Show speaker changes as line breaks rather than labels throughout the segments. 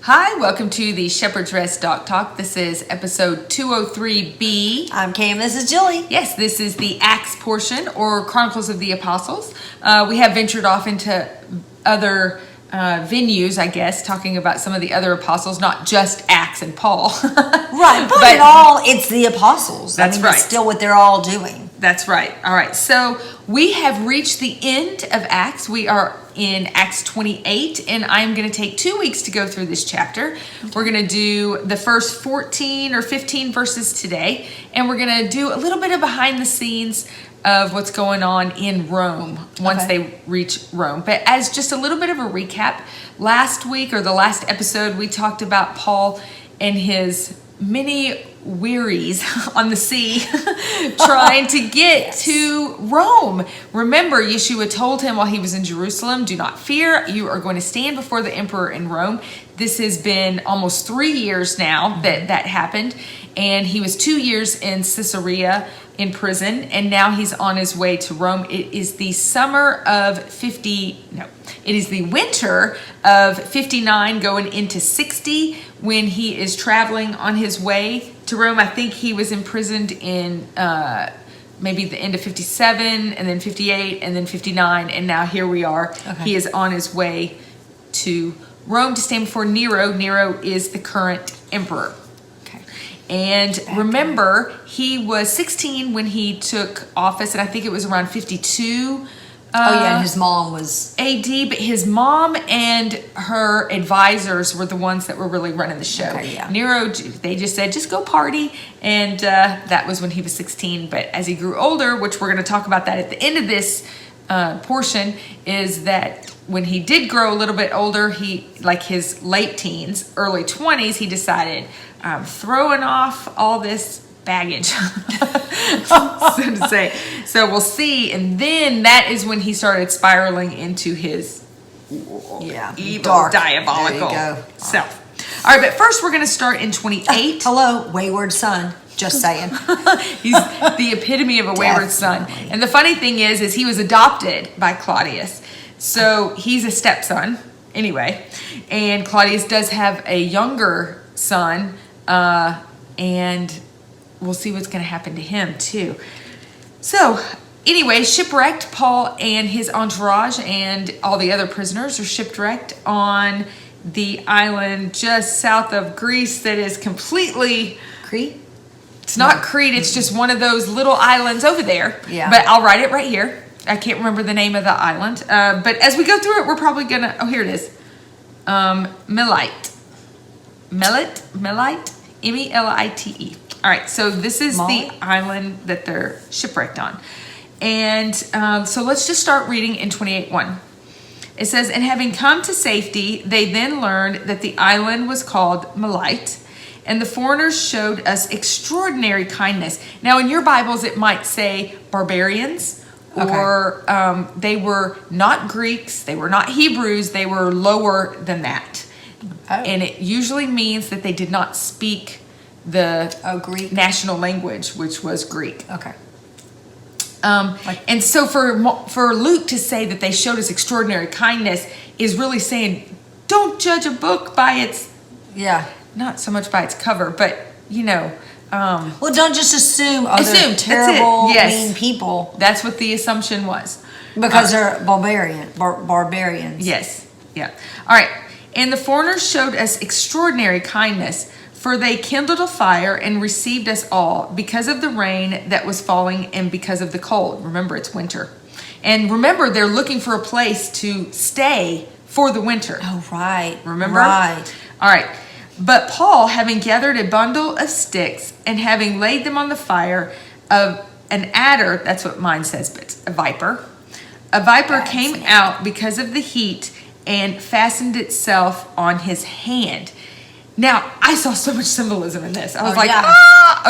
Hi, welcome to the Shepherd's Rest Doc Talk. This is episode 203B.
I'm Cam, this is Julie.
Yes, this is the Acts portion, or Chronicles of the Apostles. We have ventured off into other venues, I guess, talking about some of the other apostles, not just Acts and Paul.
Right, but it's the apostles.
That's right.
It's still what they're all doing.
That's right. All right. So we have reached the end of Acts. We are in Acts 28, and I'm going to take 2 weeks to go through this chapter. We're going to do the first 14 or 15 verses today, and we're going to do a little bit of behind the scenes of what's going on in Rome once they reach Rome. But as just a little bit of a recap, last week or the last episode, we talked about Paul and his many wearies on the sea trying to get to Rome. Remember, Yeshua told him while he was in Jerusalem, do not fear, you are going to stand before the emperor in Rome. This has been almost 3 years now that happened, and he was 2 years in Caesarea in prison, and now he's on his way to Rome. It is the winter of 59 going into 60 when he is traveling on his way to Rome. I think he was imprisoned in maybe the end of 57 and then 58 and then 59, and now here we are. He is on his way to Rome to stand before Nero. Nero is the current emperor. And remember, he was 16 when he took office, and I think it was around 52.
And his mom was
AD, but his mom and her advisors were the ones that were really running the show. Nero, they just said, just go party, and that was when he was 16. But as he grew older, which we're going to talk about that at the end of this portion, is that when he did grow a little bit older, he, like his late teens, early 20s, he decided, I'm throwing off all this baggage, so to say. So we'll see. And then that is when he started spiraling into his evil, dark, diabolical self. All right, but first we're going to start in 28.
Hello, wayward son. Just saying.
He's the epitome of a wayward son. And the funny thing is he was adopted by Claudius. So he's a stepson anyway. And Claudius does have a younger son, and we'll see what's going to happen to him too. So anyway, shipwrecked, Paul and his entourage and all the other prisoners are shipwrecked on the island just south of Greece that is completely...
Crete?
It's not Crete, it's just one of those little islands over there.
Yeah.
But I'll write it right here. I can't remember the name of the island. But as we go through it, we're probably going to... Oh, here it is. Melite. Melite. All right, so this is the island that they're shipwrecked on. And so let's just start reading in 28:1. It says, and having come to safety, they then learned that the island was called Melite, and the foreigners showed us extraordinary kindness. Now, in your Bibles, it might say barbarians, or they were not Greeks, they were not Hebrews, they were lower than that. And it usually means that they did not speak the
Greek
national language, which was Greek. And so for Luke to say that they showed us extraordinary kindness is really saying, don't judge a book by its, not so much by its cover, but,
well, don't just assume other terrible, mean people.
That's what the assumption was.
Because they're barbarians.
Yes. Yeah. All right. And the foreigners showed us extraordinary kindness, for they kindled a fire and received us all because of the rain that was falling and because of the cold. Remember, it's winter. And remember, they're looking for a place to stay for the winter.
Oh, right.
Remember?
Right.
All right. But Paul, having gathered a bundle of sticks and having laid them on the fire, of an adder, that's what mine says, but it's a viper came out because of the heat and fastened itself on his hand. Now, I saw so much symbolism in this. I was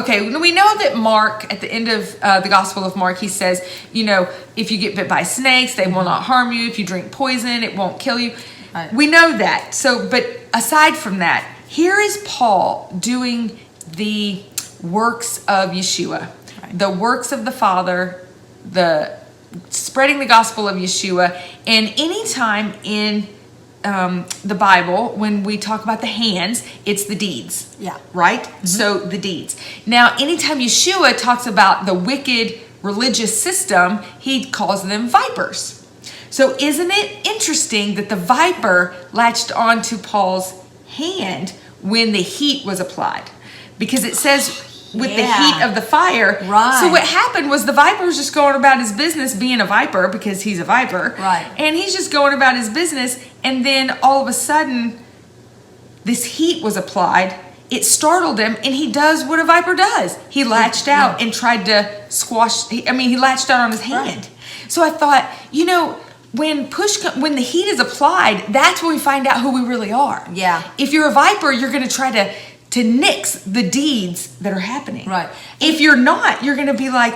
okay. We know that Mark, at the end of the Gospel of Mark, he says, if you get bit by snakes, they will not harm you. If you drink poison, it won't kill you. Right. We know that. So, but aside from that, here is Paul doing the works of Yeshua, the works of the Father, the spreading the gospel of Yeshua. And anytime in the Bible, when we talk about the hands, it's the deeds.
Yeah.
Right? Mm-hmm. So the deeds. Now, anytime Yeshua talks about the wicked religious system, he calls them vipers. So isn't it interesting that the viper latched onto Paul's hand when the heat was applied? Because it says with the heat of the fire.
Right.
So what happened was the viper was just going about his business being a viper because he's a viper.
Right.
And he's just going about his business. And then all of a sudden, this heat was applied. It startled him, and he does what a viper does. He latched out and tried to squash. He latched out on his hand. Right. So I thought, when the heat is applied, that's when we find out who we really are.
Yeah.
If you're a viper, you're going to try to nix the deeds that are happening.
Right.
If you're not, you're going to be like,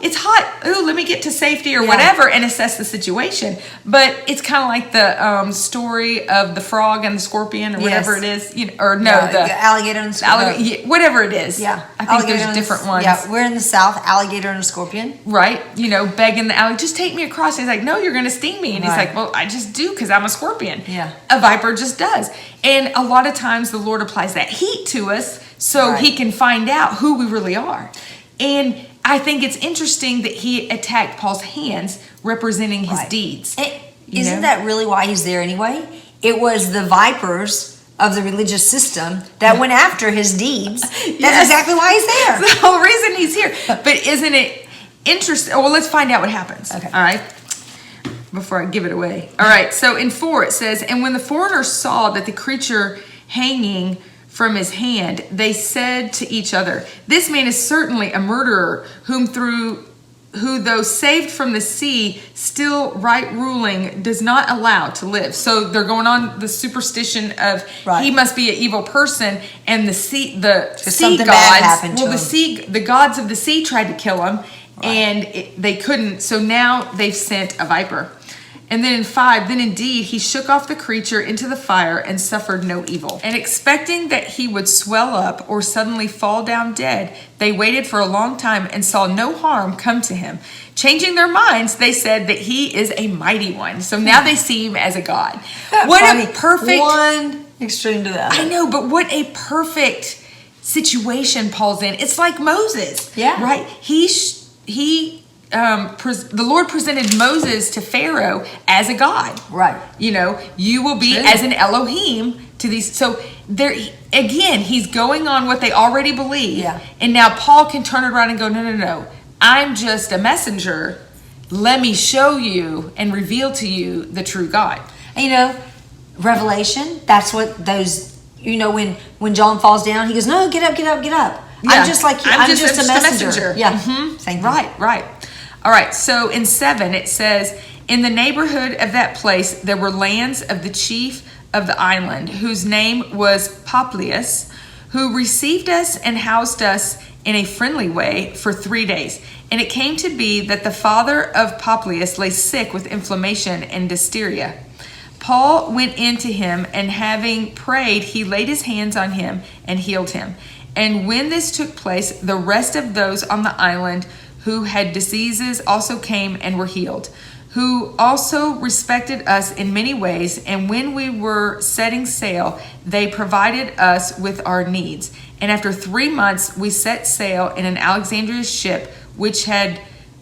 it's hot. Oh, let me get to safety or whatever and assess the situation. But it's kind of like the story of the frog and the scorpion or whatever it is. The
alligator and the scorpion.
Whatever it is.
Yeah.
I think there's different ones.
Yeah, we're in the South, alligator and a scorpion.
Right. Begging the alligator, just take me across. He's like, no, you're going to sting me. And he's like, well, I just do because I'm a scorpion.
Yeah.
A viper just does. And a lot of times the Lord applies that heat to us so he can find out who we really are. And I think it's interesting that he attacked Paul's hands representing his deeds.
Isn't that really why he's there anyway? It was the vipers of the religious system that went after his deeds. That's exactly why he's there.
That's the whole reason he's here. But isn't it interesting? Well, let's find out what happens.
Okay.
All right. Before I give it away. All right. So in 4 it says, and when the foreigners saw that the creature hanging from his hand, they said to each other, this man is certainly a murderer, who though saved from the sea, still right ruling does not allow to live. So they're going on the superstition of he must be an evil person, and the sea gods. The gods of the sea tried to kill him, and they couldn't. So now they've sent a viper. And then in 5, then indeed he shook off the creature into the fire and suffered no evil. And expecting that he would swell up or suddenly fall down dead, they waited for a long time and saw no harm come to him. Changing their minds, they said that he is a mighty one. So now they see him as a god. What a perfect...
One extreme to the other.
I know, but what a perfect situation Paul's in. It's like Moses.
Yeah.
Right? The Lord presented Moses to Pharaoh as a god.
Right.
You will be as an Elohim to these. So there again, he's going on what they already believe.
Yeah.
And now Paul can turn it around and go, no. I'm just a messenger. Let me show you and reveal to you the true God.
And Revelation, that's what those, when John falls down, he goes, no, get up. Yeah. I'm just like you. I'm just a messenger. Yeah.
Mm-hmm.
Same thing.
Right. All right, so in 7, it says, in the neighborhood of that place, there were lands of the chief of the island, whose name was Publius, who received us and housed us in a friendly way for 3 days. And it came to be that the father of Publius lay sick with inflammation and dysteria. Paul went in to him, and having prayed, he laid his hands on him and healed him. And when this took place, the rest of those on the island who had diseases also came and were healed, who also respected us in many ways. And when we were setting sail, they provided us with our needs. And after 3 months, we set sail in an Alexandria ship, which had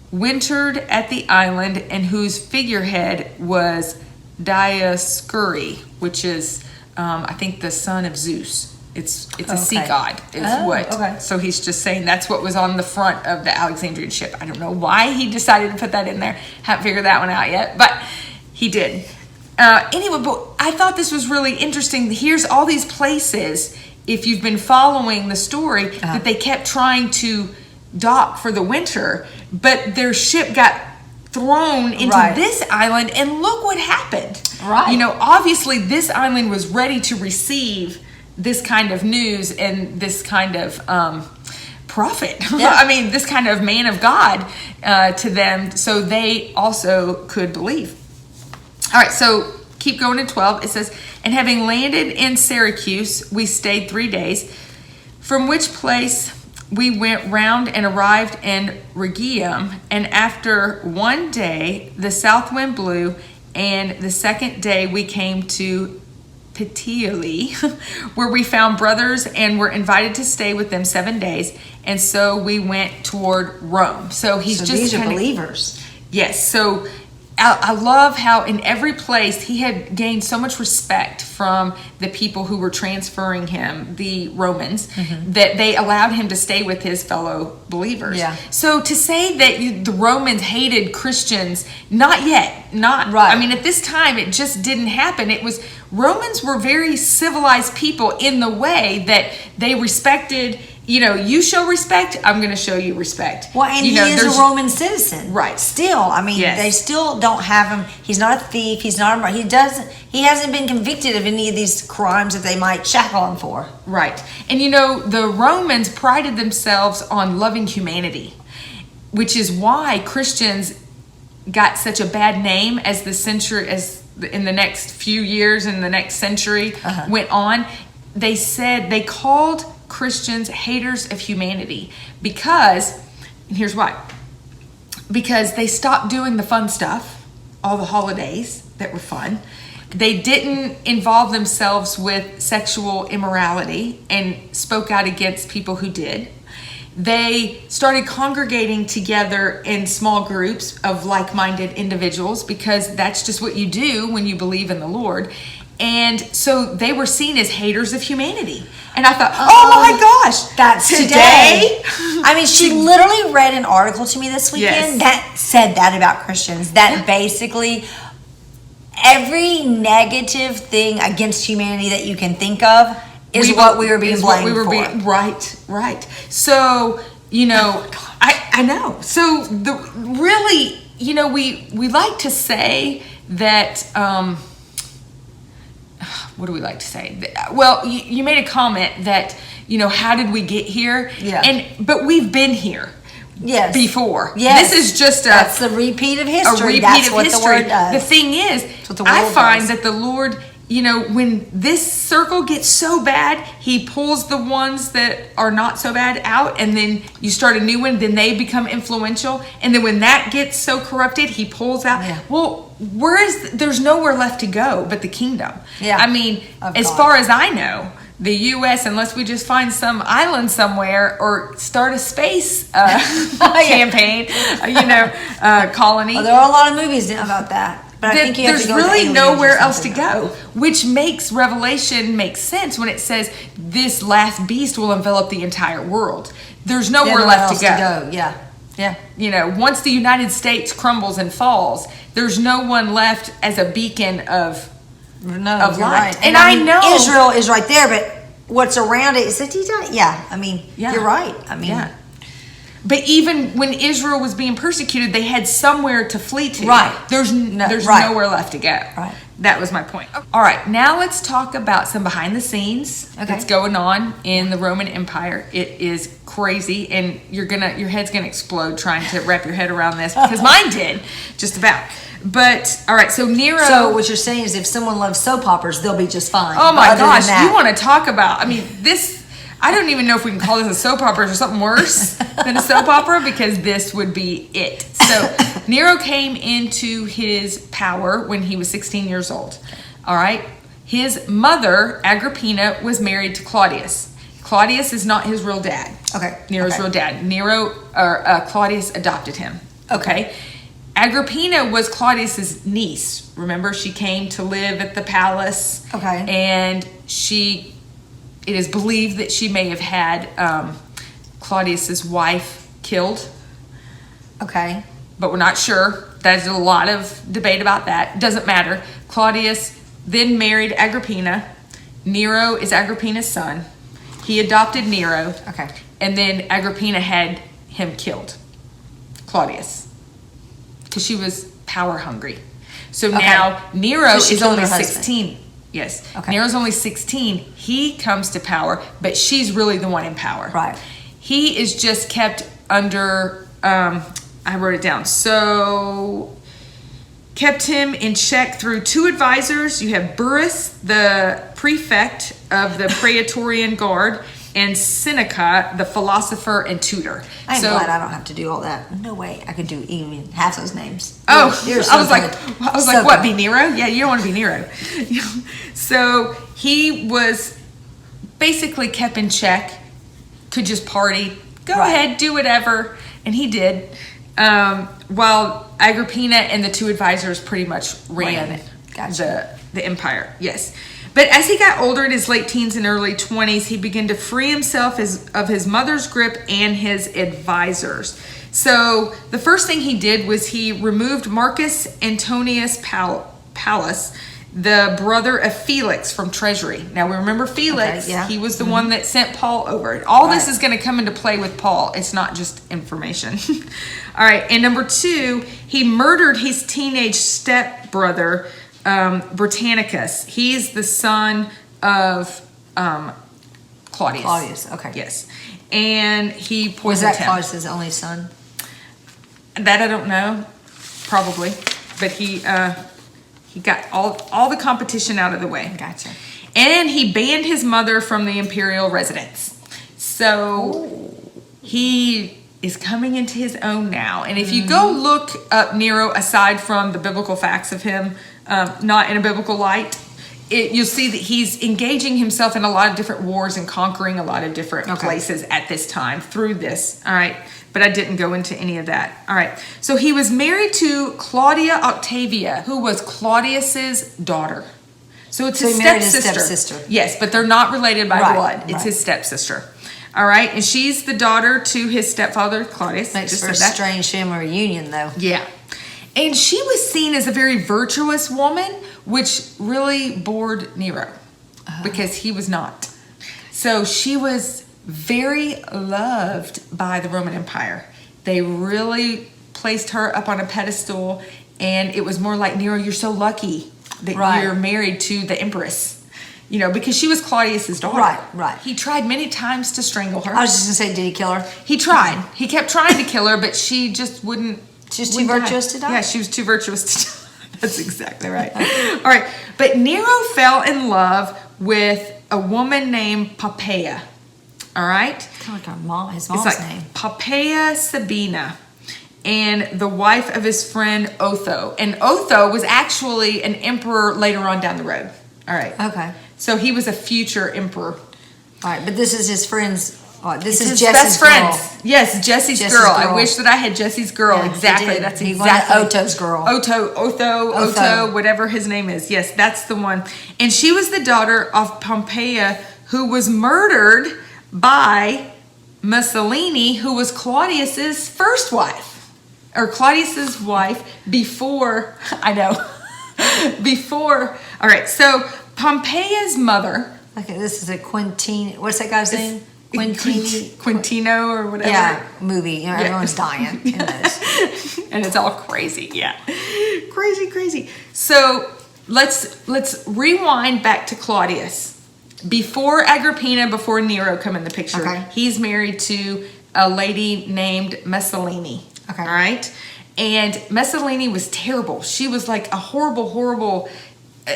wintered at the island, and whose figurehead was Dioscuri, which is, I think, the son of Zeus. It's a sea god So he's just saying that's what was on the front of the Alexandrian ship. I don't know why he decided to put that in there. Haven't figured that one out yet, but he did. Anyway, but I thought this was really interesting. Here's all these places, if you've been following the story, that they kept trying to dock for the winter, but their ship got thrown into this island, and look what happened.
Right.
Obviously this island was ready to receive this kind of news and this kind of prophet. Yeah. This kind of man of God to them, so they also could believe. All right, so keep going in 12. It says, and having landed in Syracuse, we stayed 3 days, from which place we went round and arrived in Rhegium. And after 1 day, the south wind blew, And the second day we came to Puteoli, where we found brothers and were invited to stay with them 7 days. And so we went toward Rome. So
these are believers.
Yes. So I love how in every place he had gained so much respect from the people who were transferring him, the Romans, that they allowed him to stay with his fellow believers.
Yeah.
So to say that the Romans hated Christians, not yet. Not
right.
I mean, at this time, it just didn't happen. Romans were very civilized people in the way that they respected. You show respect, I'm going to show you respect.
Well, and he is a Roman citizen.
Right.
Still, I mean, they still don't have him. He's not a thief. He's not a he hasn't been convicted of any of these crimes that they might shackle him for.
Right. And the Romans prided themselves on loving humanity, which is why Christians got such a bad name as in the next few years and the next century went on. They called Christians haters of humanity because, and here's why, because they stopped doing the fun stuff, all the holidays that were fun. They didn't involve themselves with sexual immorality and spoke out against people who did. They started congregating together in small groups of like-minded individuals because that's just what you do when you believe in the Lord. And so they were seen as haters of humanity. And I thought, oh my gosh,
that's today. I mean, she literally read an article to me this weekend that said that about Christians. That basically every negative thing against humanity that you can think of is what we were being blamed for.
Right. So, I know. So we like to say that. What do we like to say? Well, you made a comment that, how did we get here?
Yeah.
But we've been here.
Yes.
Before.
Yes.
This is just
that's the repeat of history. That's what the word does.
The thing is, I find that the Lord, when this circle gets so bad, he pulls the ones that are not so bad out, and then you start a new one, then they become influential. And then when that gets so corrupted, he pulls out.
Yeah.
Well, there's nowhere left to go but the kingdom.
Yeah.
I mean, as far as I know, the U.S., unless we just find some island somewhere or start a space campaign, colony.
Well, there are a lot of movies about that. But I think
there's really nowhere else to go, which makes Revelation make sense when it says this last beast will envelop the entire world. There's nowhere left to go.
Yeah.
Once the United States crumbles and falls, there's no one left as a beacon of light.
Right.
And I know
Israel is right there, but what's around it is you're right. I mean,
yeah. But even when Israel was being persecuted, they had somewhere to flee to.
Right.
There's nowhere left to go.
Right.
That was my point. All right. Now let's talk about some behind the scenes that's going on in the Roman Empire. It is crazy, and your head's gonna explode trying to wrap your head around this because mine did, just about. But all right, so Nero.
So what you're saying is, if someone loves soap operas, they'll be just fine.
Oh my gosh, you want to talk about? I mean, this. I don't even know if we can call this a soap opera or something worse than a soap opera, because this would be it. So Nero came into his power when he was 16 years old. All right. His mother, Agrippina, was married to Claudius. Claudius is not his real dad.
Okay.
Nero's real dad. Claudius adopted him. Okay. Agrippina was Claudius's niece. Remember, she came to live at the palace.
Okay.
And it is believed that she may have had Claudius's wife killed.
Okay.
But we're not sure. There's a lot of debate about that. Doesn't matter. Claudius then married Agrippina. Nero is Agrippina's son. He adopted Nero.
Okay.
And then Agrippina had him killed. Claudius. Because she was power hungry. So now Nero is only 16. Yes.
Okay.
Nero's only 16. He comes to power, but she's really the one in power.
Right.
He is just kept under, I wrote it down. So, kept him in check through 2 advisors. You have Burrus, the prefect of the Praetorian Guard, and Seneca, the philosopher and tutor.
I'm glad I don't have to do all that. No way I could do even half those names.
Oh,
You're
I was
good.
like, what? Be Nero? Yeah, you don't want to be Nero. So he was basically kept in check. Could just party. Go ahead, do whatever, and he did. While Agrippina and the two advisors pretty much ran the empire. Yes. But as he got older in his late teens and early 20s, he began to free himself of his mother's grip and his advisors. So the first thing he did was he removed Marcus Antonius Pallas, the brother of Felix, from treasury. Now we remember Felix, he was the one that sent Paul over. All this is going to come into play with Paul. It's not just information. All right, and number 2, he murdered his teenage stepbrother, Britannicus. He's the son of Claudius.
Claudius, okay.
Yes. And he poisoned
Was that
him.
Claudius' only son?
That I don't know. Probably. But he got all the competition out of the way.
Gotcha.
And he banned his mother from the imperial residence. So he is coming into his own now. And if you go look up Nero, aside from the biblical facts of him, not in a biblical light, you'll see that he's engaging himself in a lot of different wars and conquering a lot of different places at this time through this. All right. But I didn't go into any of that. All right. So he was married to Claudia Octavia, who was Claudius's daughter. So it's his stepsister. Yes, but they're not related by blood. It's his stepsister. All right. And she's the daughter to his stepfather, Claudius.
Makes for a strange family reunion, though.
Yeah. And she was seen as a very virtuous woman, which really bored Nero because he was not. So she was very loved by the Roman Empire. They really placed her up on a pedestal, and it was more like, Nero, you're so lucky that you're married to the empress, because she was Claudius's daughter.
Right.
He tried many times to strangle her.
I was just going to say, did he kill her?
He tried. He kept trying to kill her, but she just wouldn't.
She's too virtuous to die?
Yeah, she was too virtuous to die. That's exactly right. All right. But Nero fell in love with a woman named Poppaea. All right?
Kind of like his mom's name.
Poppaea Sabina, and the wife of his friend Otho. And Otho was actually an emperor later on down the road. All right.
Okay.
So he was a future emperor.
All right, but this is his friend's. This is
his
Jesse's
best friend. Yes, Jesse's girl. I wish that I had Jesse's girl. Yeah, exactly. That's exactly
Otto's girl.
Otho, whatever his name is. Yes, that's the one. And she was the daughter of Poppaea, who was murdered by Mussolini, who was Claudius's first wife, or Claudius's wife before. Before. All right. So Pompeia's mother.
Okay, this is a Quintino. What's that guy's name?
Quintino or whatever.
Yeah, movie. Everyone's dying in those.
And it's all crazy. Yeah. Crazy. So let's rewind back to Claudius. Before Agrippina, before Nero come in the picture.
Okay.
He's married to a lady named Mussolini.
Okay.
All right. And Mussolini was terrible. She was like a horrible.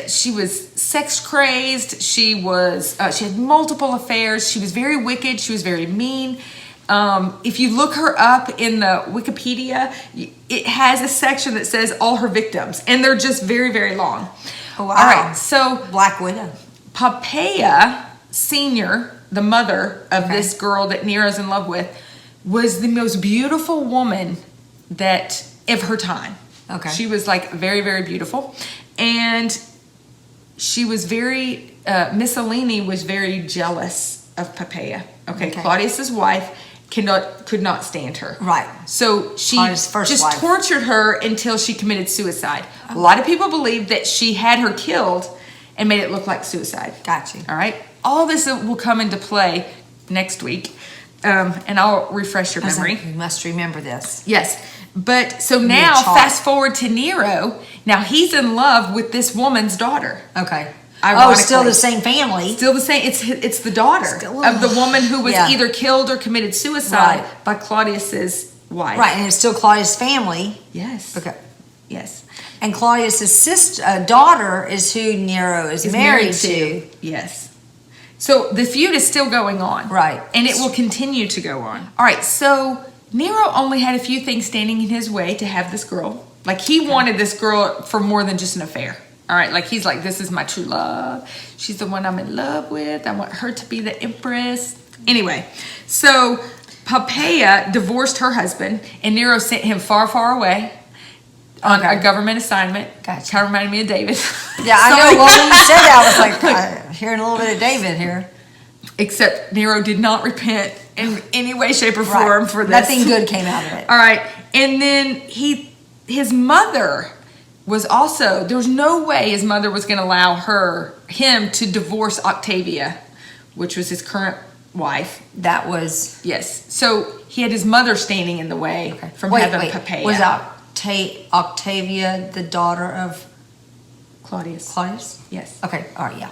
She was sex crazed. She had multiple affairs. She was very wicked. She was very mean. If you look her up in the Wikipedia, it has a section that says all her victims, and they're just very, very long.
Oh, wow.
All right. So
Black Widow.
Poppaea Senior, the mother of this girl that Nero's in love with, was the most beautiful woman of her time. Okay. She was like very, very beautiful. And she was very, Mussolini was very jealous of Poppaea. Okay. Claudius's wife could not stand her.
Right.
So she just tortured her until she committed suicide. A lot of people believe that she had her killed and made it look like suicide.
Gotcha.
All right. All this will come into play next week. And I'll refresh your memory.
You must remember this.
Yes. But so now, fast forward to Nero. Now he's in love with this woman's daughter.
Okay.
Ironically.
Still the same family.
Still the same. It's the daughter of the woman who was either killed or committed suicide by Claudius's wife.
Right, and it's still Claudius' family.
Yes.
Okay.
Yes.
And Claudius's daughter is who Nero is married to.
Yes. So the feud is still going on.
Right.
And it will continue to go on. All right, so Nero only had a few things standing in his way to have this girl. Like, he wanted this girl for more than just an affair. All right, like, he's like, this is my true love. She's the one I'm in love with. I want her to be the empress. Anyway, so Poppaea divorced her husband, and Nero sent him far, far away on a government assignment.
Gotcha.
Kind of reminded me of David.
Yeah, I know. Well, when you said that, I was like, hearing a little bit of David here.
Except Nero did not repent in any way, shape, or form for this.
Nothing good came out of it.
All right, and then his mother was also, there was no way his mother was going to allow him to divorce Octavia, which was his current wife.
That was...
Yes. So he had his mother standing in the way from having Poppaea.
Was Octavia the daughter of
Claudius? Yes.
Okay, all right, yeah.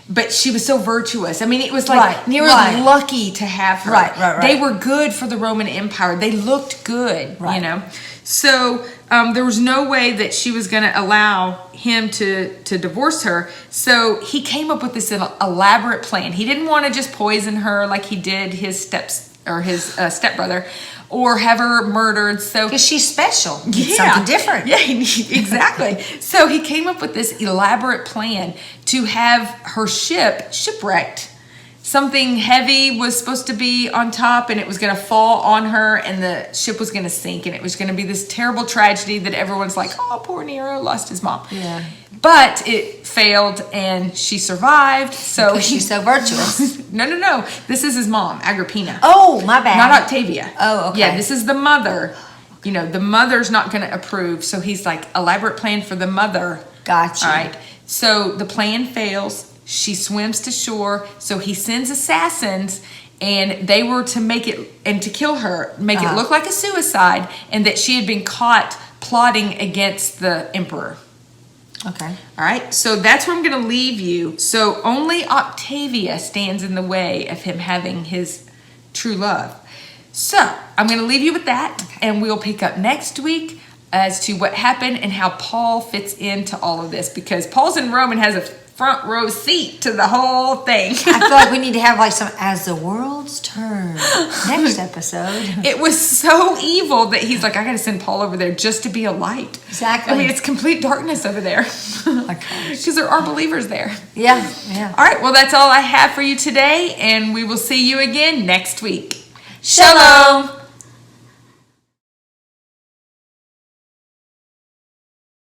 But she was so virtuous. I mean, it was like Nero was lucky to have her.
Right.
They were good for the Roman Empire. They looked good, you know. So there was no way that she was going to allow him to divorce her. So he came up with this elaborate plan. He didn't want to just poison her like he did his stepbrother, or have her murdered. So
because she's special, something different.
Yeah, exactly. So he came up with this elaborate plan to have her ship shipwrecked. Something heavy was supposed to be on top, and it was going to fall on her, and the ship was going to sink, and it was going to be this terrible tragedy that everyone's like, oh, poor Nero lost his mom.
Yeah.
But it failed, and she survived. So
because she's so virtuous.
No. This is his mom, Agrippina.
Oh, my bad.
Not Octavia.
Oh, okay.
Yeah, this is the mother. You know, the mother's not going to approve. So he's like, elaborate plan for the mother.
Gotcha.
All right. So the plan fails. She swims to shore. So he sends assassins, and they were to make it, and to kill her, make it look like a suicide, and that she had been caught plotting against the emperor.
Okay.
All right. So that's where I'm going to leave you. So only Octavia stands in the way of him having his true love. So I'm going to leave you with that, and we'll pick up next week as to what happened and how Paul fits into all of this, because Paul's in Rome and has a front row seat to the whole thing.
I feel like we need to have like some As the Worlds Turn next episode.
It was so evil that he's like, I got to send Paul over there just to be a light.
Exactly.
I mean, it's complete darkness over there. Because there are believers there.
Yeah.
All right, well, that's all I have for you today, and we will see you again next week. Shalom.